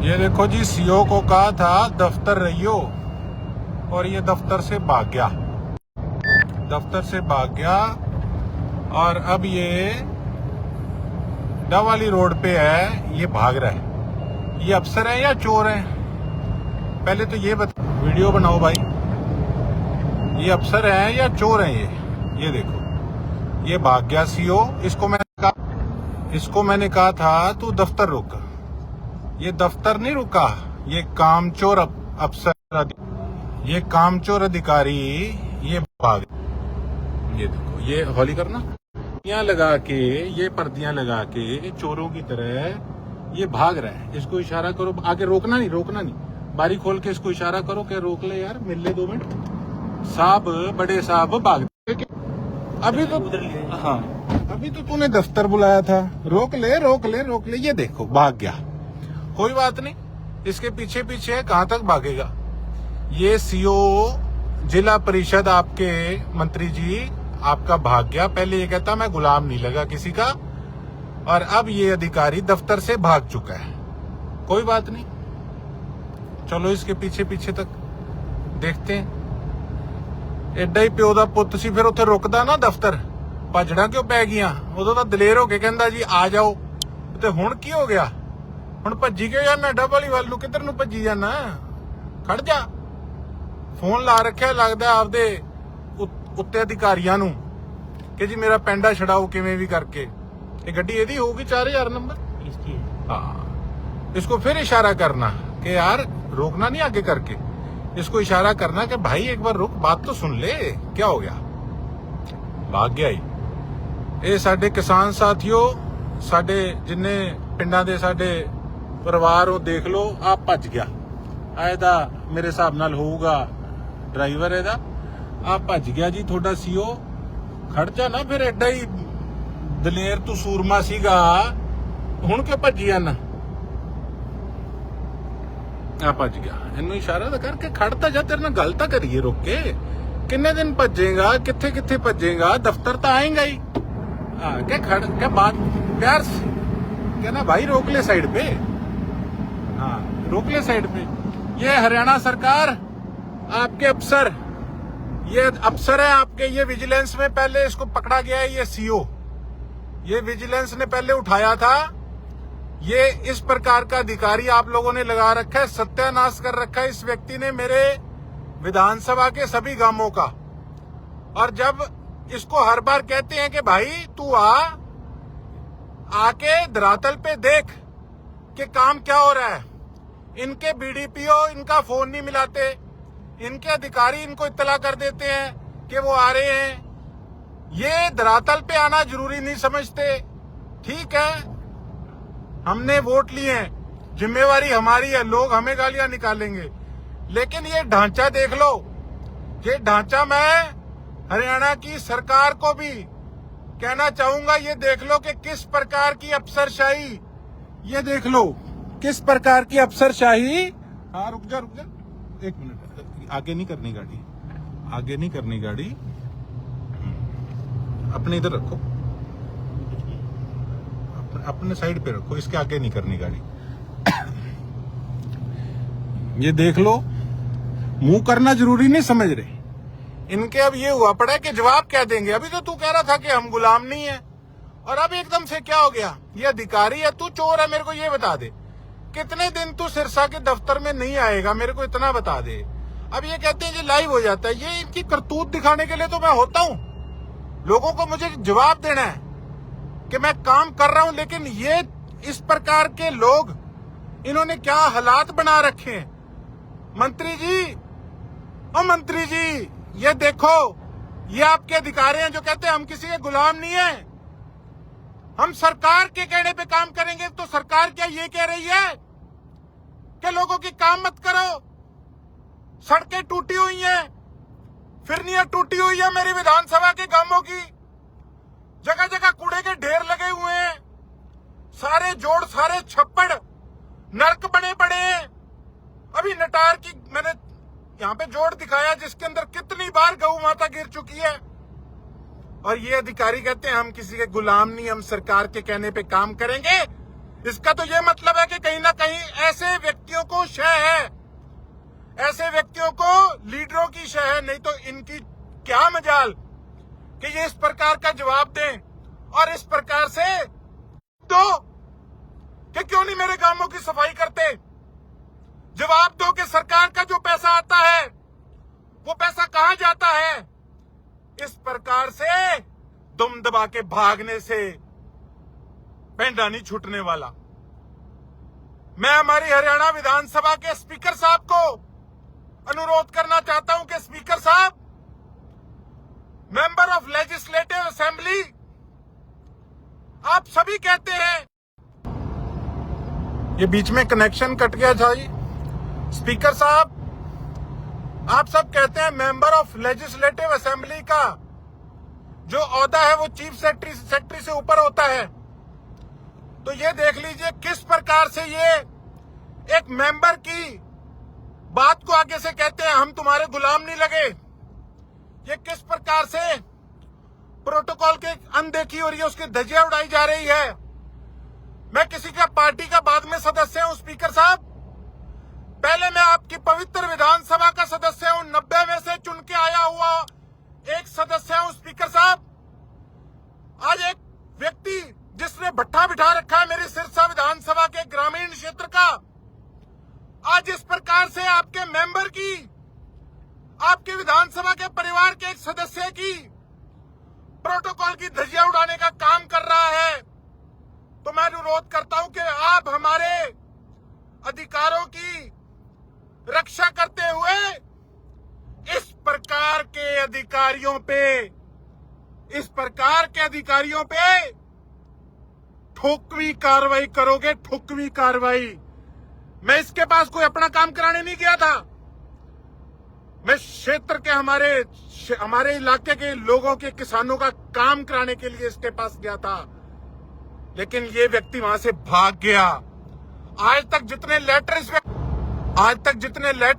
ये देखो जी, सीओ को कहा था दफ्तर रहियो और ये दफ्तर से भाग गया। दफ्तर से भाग गया और अब ये डवाली रोड पे है, ये भाग रहा है। ये अफसर है या चोर है? पहले तो ये वीडियो बनाओ भाई, ये अफसर है या चोर है? ये देखो, ये भाग गया सीओ। इसको मैंने कहा था तू दफ्तर रुक। ये दफ्तर नहीं रुका, ये कामचोर अफसर, ये कामचोर अधिकारी ये भाग। ये देखो, ये हौली करना, पर्दियां लगा के, ये पर्दियां लगा के चोरों की तरह ये भाग रहा है। इसको इशारा करो, आगे रोकना नहीं, बारी खोल के इसको इशारा करो कि रोक ले यार, मिल ले 2 मिनट। साहब, बड़े साहब भाग। अभी तो हाँ, अभी तो तूने दफ्तर बुलाया था, रोक ले। ये देखो भाग गया। कोई बात नहीं, इसके पीछे पीछे कहां तक भागेगा। ये सीओ जिला परिषद आपके मंत्री जी आपका भाग गया। पहले ये कहता मैं गुलाम नहीं लगा किसी का, और अब ये अधिकारी दफ्तर से भाग चुका है। कोई बात नहीं, चलो इसके पीछे पीछे तक देखते हैं। एडा ही प्यो दा पुੱਤ ਸੀ, ਫਿਰ ਉੱਥੇ ਰੁਕਦਾ ਨਾ ਦਫ਼ਤਰ। ਭੱਜਣਾ ਕਿਉਂ ਪੈ ਗਈਆਂ? ਉਦੋਂ ਤਾਂ ਦਲੇਰ ਹੋ ਕੇ ਕਹਿੰਦਾ ਜੀ ਆ ਜਾਓ, ਤੇ ਹੁਣ ਕੀ ਹੋ ਗਿਆ? ਹੁਣ ਭੱਜੀ ਕਿਉਂ ਜਾਂਦਾ? ਡੱਬਲੀ ਵੱਲ ਨੂੰ ਕਿੱਧਰ ਨੂੰ ਭੱਜੀ ਜਾਂਦਾ? ਖੜ ਜਾ। ਫੋਨ ਲਾ ਰੱਖਿਆ ਲੱਗਦਾ ਆਪਦੇ ਉੱਤੇ ਅਧਿਕਾਰੀਆਂ ਨੂੰ ਕਿ ਜੀ ਮੇਰਾ ਪੈਂਡਾ ਛਡਾਓ ਕਿਵੇਂ ਵੀ ਕਰਕੇ। ਇਹ ਗੱਡੀ ਇਹਦੀ ਹੋਊਗੀ 4000 ਨੰਬਰ इसकी। हाँ, इसको फिर इशारा करना कि यार रोकना नहीं आगे करके, इसको इशारा करना कि भाई एक बार रुक, बात तो सुन ले। क्या हो गया? भाग गया ही। ਇਹ ਸਾਡੇ ਕਿਸਾਨ ਸਾਥੀਓ, ਸਾਡੇ ਜਿੰਨੇ ਪਿੰਡਾਂ ਦੇ ਸਾਡੇ ਪਰਿਵਾਰ ਉਹ ਦੇਖ ਲਓ, ਆ ਭੱਜ ਗਿਆ। ਆ ਇਹਦਾ ਮੇਰੇ ਹਿਸਾਬ ਨਾਲ ਹੋਊਗਾ ਡਰਾਈਵਰ ਇਹਦਾ। ਆ ਭੱਜ ਗਿਆ ਜੀ ਤੁਹਾਡਾ ਸੀਓ। ਖੜ ਜਾ ਨਾ ਫਿਰ, ਐਡਾ ਹੀ ਦਲੇਰ ਤੂੰ ਸੂਰਮਾ ਸੀਗਾ, ਹੁਣ ਕਿਉਂ ਭੱਜੀ ਜਾਂਦਾ? ਆ ਭੱਜ ਗਿਆ। ਇਹਨੂੰ ਇਸ਼ਾਰਾ ਤਾਂ ਕਰਕੇ ਖੜ ਤਾਂ ਜਾ, ਤੇਰੇ ਨਾਲ ਗੱਲ ਤਾਂ ਕਰੀਏ ਰੁਕ ਕੇ। ਕਿੰਨੇ ਦਿਨ ਭੱਜੇਗਾ, ਕਿੱਥੇ ਕਿੱਥੇ ਭੱਜੇਗਾ? दफ्तर तो आएगा ही। क्या खड़, क्या बात प्यार से कहना भाई रोक ले साइड पे। हाँ, रोक ले साइड पे। ये हरियाणा सरकार, आपके अफसर, ये अफसर है आपके, ये विजिलेंस में पहले इसको पकड़ा गया है। ये सीओ, ये विजिलेंस ने पहले उठाया था। ये इस प्रकार का अधिकारी आप लोगों ने लगा रखा है, सत्यानाश कर रखा है इस व्यक्ति ने मेरे विधानसभा के सभी गांवों का। और जब इसको हर बार कहते हैं कि भाई तू आके धरातल पे देख कि काम क्या हो रहा है, इनके बीडीपीओ इनका फोन नहीं मिलाते, इनके अधिकारी इनको इत्तला कर देते हैं कि वो आ रहे हैं। ये धरातल पे आना जरूरी नहीं समझते। ठीक है, हमने वोट लिए हैं, जिम्मेवारी हमारी है, लोग हमें गालियां निकालेंगे, लेकिन ये ढांचा देख लो। ये ढांचा मैं हरियाणा की सरकार को भी कहना चाहूंगा, ये देख लो कि किस प्रकार की अफसरशाही, ये देख लो किस प्रकार की अफसरशाही। हाँ, रुक जा 1 मिनट, आगे नहीं करनी गाड़ी, आगे नहीं करनी गाड़ी, अपने इधर रखो, अपने साइड पे रखो, इसके आगे नहीं करनी गाड़ी। ये देख लो, मुंह करना जरूरी नहीं समझ रहे इनके। अब ये हुआ पड़ा है कि जवाब क्या देंगे। अभी तो तू कह रहा था कि हम गुलाम नहीं है, और अब एकदम से क्या हो गया? ये अधिकारी है, तू चोर है? मेरे को ये बता दे, कितने दिन तू सिरसा के दफ्तर में नहीं आएगा? मेरे को इतना बता दे। अब ये कहते हैं जी लाइव हो जाता है। ये इनकी करतूत दिखाने के लिए तो मैं होता हूं, लोगों को मुझे जवाब देना है कि मैं काम कर रहा हूं। लेकिन ये इस प्रकार के लोग, इन्होंने क्या हालात बना रखे हैं। मंत्री जी, ओ मंत्री जी, ये देखो, ये आपके अधिकारी हैं जो कहते हैं हम किसी के गुलाम नहीं है, हम सरकार के कहने पे काम करेंगे। तो सरकार क्या ये कह रही है कि लोगों की काम मत करो? सड़कें टूटी हुई हैं, फिरनियां टूटी हुई है मेरी विधानसभा के गांवों की, जगह जगह कूड़े के ढेर लगे हुए हैं, सारे जोड़ सारे छप्पड़ नरक बने पड़े हैं। अभी नटार की मैंने यहाँ पे जोड़ दिखाया जिसके अंदर कितनी बार गऊ माता गिर चुकी है, और ये अधिकारी कहते हैं हम किसी के गुलाम नहीं, हम सरकार के कहने पे काम करेंगे। इसका तो ये मतलब है कि कहीं ना कहीं ऐसे व्यक्तियों को शय है, ऐसे व्यक्तियों को लीडरों की शय है। नहीं तो इनकी क्या मजाल कि ये इस प्रकार का जवाब दें और इस प्रकार से तो कि क्यों नहीं मेरे गांवों की सफाई करते। जवाब दो कि सरकार का जो पैसा आता है वो पैसा कहां जाता है। इस प्रकार से दुम दबा के भागने से पेंडा नहीं छूटने वाला। मैं हमारी हरियाणा विधानसभा के स्पीकर साहब को अनुरोध करना चाहता हूं कि स्पीकर साहब, मेंबर ऑफ लेजिस्लेटिव असेंबली, आप सभी कहते हैं, ये बीच में कनेक्शन कट गया था जी। स्पीकर साहब, आप सब कहते हैं मेंबर ऑफ लेजिस्लेटिव असेंबली का जो ओहदा है वो चीफ सेक्रेटरी से ऊपर होता है। तो ये देख लीजिए किस प्रकार से ये एक मेंबर की बात को आगे से कहते हैं हम तुम्हारे गुलाम नहीं लगे। ये किस प्रकार से प्रोटोकॉल के अनदेखी हो रही है, उसकी धज्जियां उड़ाई जा रही है। मैं किसी का पार्टी का बाद में सदस्य हूं स्पीकर साहब, पहले मैं आपकी पवित्र विधानसभा का सदस्य हूं, 90 में से चुन के आया हुआ एक सदस्य हूं स्पीकर साहब। आज एक व्यक्ति जिसने भट्ठा बिठा रखा है मेरी सिरसा विधानसभा के ग्रामीण क्षेत्र का, आज इस प्रकार से आपके मेंबर की, आपके विधानसभा के परिवार के एक सदस्य की प्रोटोकॉल की धज्जियां उड़ाने का काम कर रहा है। तो मैं अनुरोध करता हूं कि आप हमारे अधिकारों की रक्षा करते हुए इस प्रकार के अधिकारियों पे ठोकवी कार्रवाई करोगे, ठोकवी कार्रवाई। मैं इसके पास कोई अपना काम कराने नहीं गया था, मैं क्षेत्र के हमारे इलाके के लोगों के किसानों का काम कराने के लिए इसके पास गया था, लेकिन ये व्यक्ति वहां से भाग गया। आज तक जितने लेटर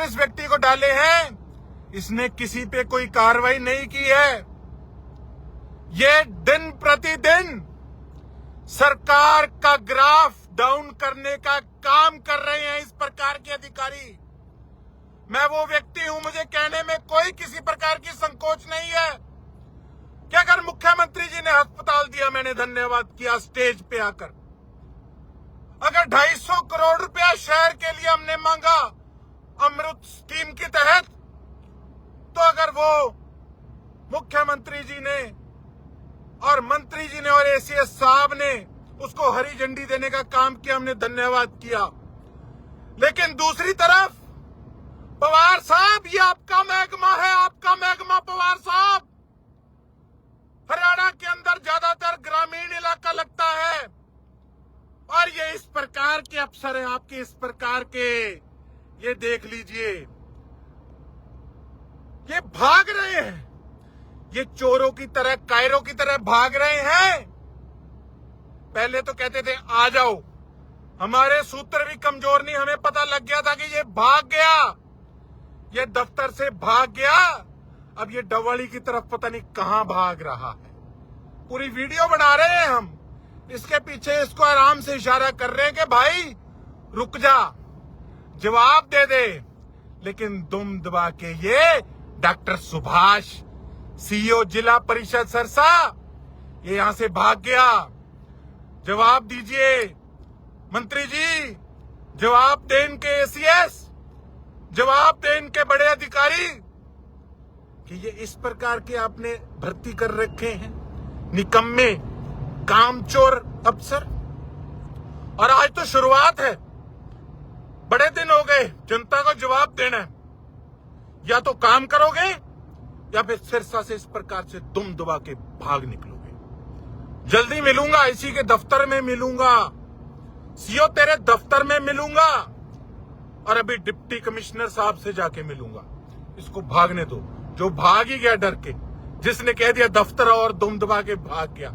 इस व्यक्ति को डाले हैं, इसने किसी पे कोई कार्रवाई नहीं की है। ये दिन प्रतिदिन सरकार का ग्राफ डाउन करने का काम कर रहे हैं इस प्रकार के अधिकारी। मैं वो व्यक्ति हूं, मुझे कहने में कोई किसी प्रकार की संकोच नहीं है कि अगर मुख्यमंत्री जी ने अस्पताल दिया, मैंने धन्यवाद किया स्टेज पे आकर। अगर 250 करोड़ रुपया शहर के लिए हमने मांगा अमृत स्कीम के तहत, तो अगर वो मुख्यमंत्री जी ने और मंत्री जी ने और एसीएस साहब ने उसको हरी झंडी देने का काम किया, हमने धन्यवाद किया। लेकिन दूसरी तरफ पवार साहब, ये आपका महकमा है, आपका महकमा पवार साहब। हरियाणा के अंदर ज्यादातर ग्रामीण इलाका लगता है और ये इस प्रकार के अफसर हैं आपके, इस प्रकार के, ये देख लीजिए, ये भाग रहे हैं, ये चोरों की तरह, कायरों की तरह भाग रहे हैं। पहले तो कहते थे आ जाओ, हमारे सूत्र भी कमजोर नहीं, हमें पता लग गया था कि ये भाग गया, ये दफ्तर से भाग गया। अब ये डवाली की तरफ पता नहीं कहां भाग रहा है। पूरी वीडियो बना रहे हैं हम, इसके पीछे इसको आराम से इशारा कर रहे हैं कि भाई रुक जा, जवाब दे दे। लेकिन दुम दबा के ये डॉक्टर सुभाष, सीईओ जिला परिषद सरसा, ये यहां से भाग गया। जवाब दीजिए मंत्री जी, जवाब दे इनके एसीएस, जवाब दे इनके बड़े अधिकारी कि ये इस प्रकार के आपने भर्ती कर रखे हैं, निकम्मे कामचोर अफसर। और आज तो शुरुआत है, बड़े दिन हो गए, जनता को जवाब देना है। या तो काम करोगे या फिर सिरसा से इस प्रकार से दुम दबा के भाग निकलोगे। जल्दी मिलूंगा, इसी के दफ्तर में मिलूंगा, सीओ तेरे दफ्तर में मिलूंगा, और अभी डिप्टी कमिश्नर साहब से जाके मिलूंगा। इसको भागने दो, जो भाग ही गया डर के, जिसने कह दिया दफ्तर और दुम दबा के भाग गया।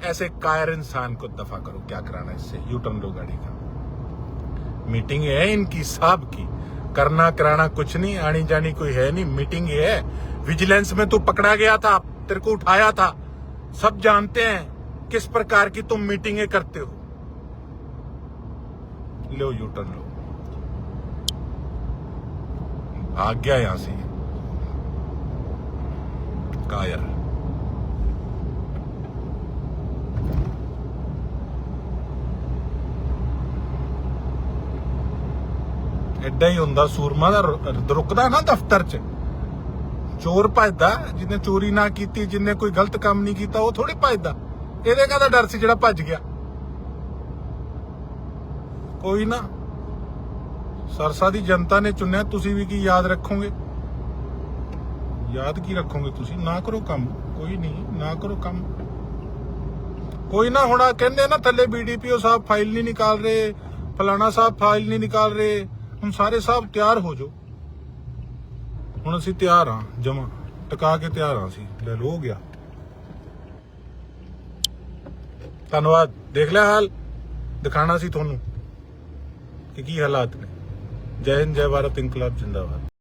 ऐसे कायर इंसान को दफा करो, क्या कराना इससे, यू टर्न लो गाड़ी का। मीटिंग है इनकी साहब की, करना कराना कुछ नहीं, आनी जानी कोई है नहीं, मीटिंग है। विजिलेंस में तू पकड़ा गया था, तेरे को उठाया था, सब जानते हैं किस प्रकार की तुम मीटिंगें करते हो। लो यू टर्न लो। भाग गया यहां से कायर। ਐਡਾ ਹੀ ਹੁੰਦਾ ਸੂਰਮਾ ਦਾ ਰੁਕਦਾ ਨਾ ਦਫ਼ਤਰ 'ਚ। ਚੋਰ ਭੱਜਦਾ ਜਿਹਨੇ ਚੋਰੀ ਨਾ ਕੀਤੀ, ਜਿਹਨੇ ਕੋਈ ਗਲਤ ਕੰਮ ਨਹੀਂ ਕੀਤਾ, ਉਹ ਥੋੜੀ ਭੱਜਦਾ। ਇਹਦੇ ਕਾਹਦਾ ਡਰ ਸੀ ਜਿਹੜਾ ਭੱਜ ਗਿਆ। ਕੋਈ ਨਾ, ਸਰਸਾ ਦੀ ਜਨਤਾ ਨੇ ਚੁਣਿਆ, ਤੁਸੀਂ ਵੀ ਕੀ ਯਾਦ ਰੱਖੋਗੇ? ਯਾਦ ਕੀ ਰੱਖੋਗੇ ਤੁਸੀਂ? ਨਾ ਕਰੋ ਕੰਮ, ਕੋਈ ਨਹੀਂ, ਨਾ ਕਰੋ ਕੰਮ। ਕੋਈ ਨਾ, ਹੁਣ ਕਹਿੰਦੇ ਨਾ ਥੱਲੇ BDPO ਸਾਹਿਬ ਫਾਈਲ ਨਹੀਂ ਨਿਕਾਲ ਰਹੇ, ਫਲਾਣਾ ਸਾਹਿਬ ਫਾਈਲ ਨਹੀਂ ਨਿਕਾਲ ਰਹੇ। ਹੁਣ ਸਾਰੇ ਸਾਹਿਬ ਤਿਆਰ ਹੋ ਜਾਓ। ਹੁਣ ਅਸੀਂ ਤਿਆਰ ਹਾਂ, ਜਮਾ ਟਿਕਾ ਕੇ ਤਿਆਰ ਹਾਂ ਅਸੀਂ। ਲੈ ਲੋ, ਹੋ ਗਿਆ। ਧੰਨਵਾਦ। ਦੇਖ ਲਿਆ ਹਾਲ, ਦਿਖਾਣਾ ਸੀ ਤੁਹਾਨੂੰ ਕਿ ਕੀ ਹਾਲਾਤ ਨੇ। ਜੈ ਹਿੰਦ, ਜੈ ਭਾਰਤ, ਇਨਕਲਾਬ ਜਿੰਦਾਬਾਦ।